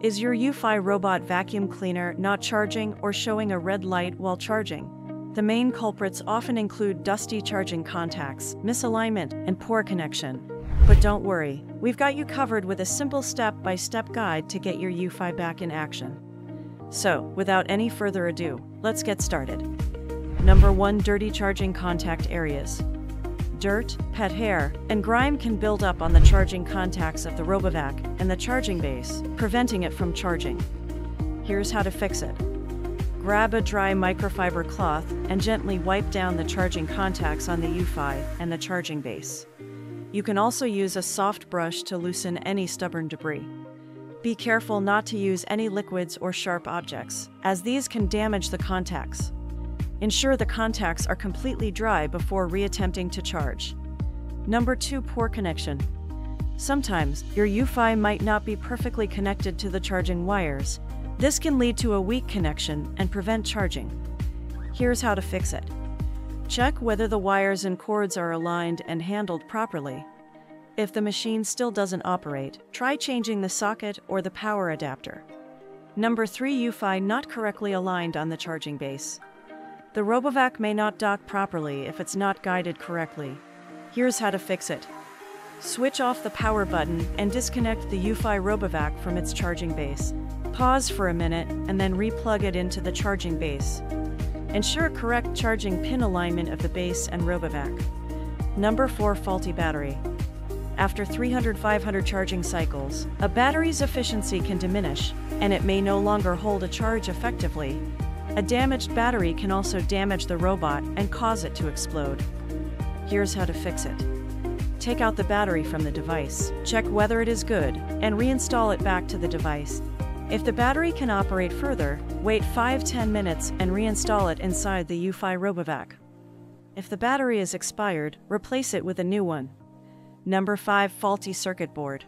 Is your Eufy robot vacuum cleaner not charging or showing a red light while charging? The main culprits often include dusty charging contacts, misalignment, and poor connection. But don't worry, we've got you covered with a simple step-by-step guide to get your Eufy back in action. So, without any further ado, let's get started. Number 1. Dirty charging contact areas. Dirt, pet hair, and grime can build up on the charging contacts of the RoboVac and the charging base, preventing it from charging. Here's how to fix it. Grab a dry microfiber cloth and gently wipe down the charging contacts on the Eufy and the charging base. You can also use a soft brush to loosen any stubborn debris. Be careful not to use any liquids or sharp objects, as these can damage the contacts. Ensure the contacts are completely dry before reattempting to charge. Number 2. Poor connection. Sometimes, your Eufy might not be perfectly connected to the charging wires. This can lead to a weak connection and prevent charging. Here's how to fix it. Check whether the wires and cords are aligned and handled properly. If the machine still doesn't operate, try changing the socket or the power adapter. Number 3. Eufy not correctly aligned on the charging base. The RoboVac may not dock properly if it's not guided correctly. Here's how to fix it. Switch off the power button and disconnect the Eufy RoboVac from its charging base. Pause for a minute and then re-plug it into the charging base. Ensure correct charging pin alignment of the base and RoboVac. Number 4. Faulty battery. After 300-500 charging cycles, a battery's efficiency can diminish, and it may no longer hold a charge effectively. A damaged battery can also damage the robot and cause it to explode. Here's how to fix it. Take out the battery from the device, check whether it is good, and reinstall it back to the device. If the battery can operate further, wait 5-10 minutes and reinstall it inside the Eufy RoboVac. If the battery is expired, replace it with a new one. Number 5. Faulty circuit board.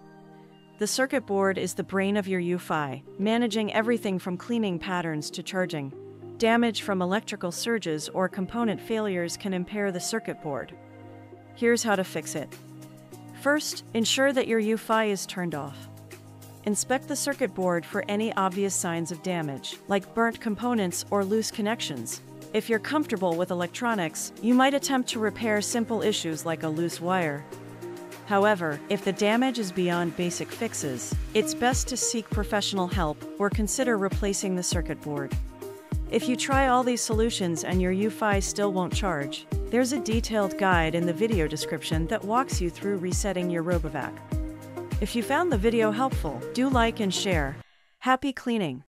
The circuit board is the brain of your Eufy, managing everything from cleaning patterns to charging. Damage from electrical surges or component failures can impair the circuit board. Here's how to fix it. First, ensure that your Eufy is turned off. Inspect the circuit board for any obvious signs of damage, like burnt components or loose connections. If you're comfortable with electronics, you might attempt to repair simple issues like a loose wire. However, if the damage is beyond basic fixes, it's best to seek professional help or consider replacing the circuit board. If you try all these solutions and your Eufy still won't charge, there's a detailed guide in the video description that walks you through resetting your RoboVac. If you found the video helpful, do like and share. Happy cleaning!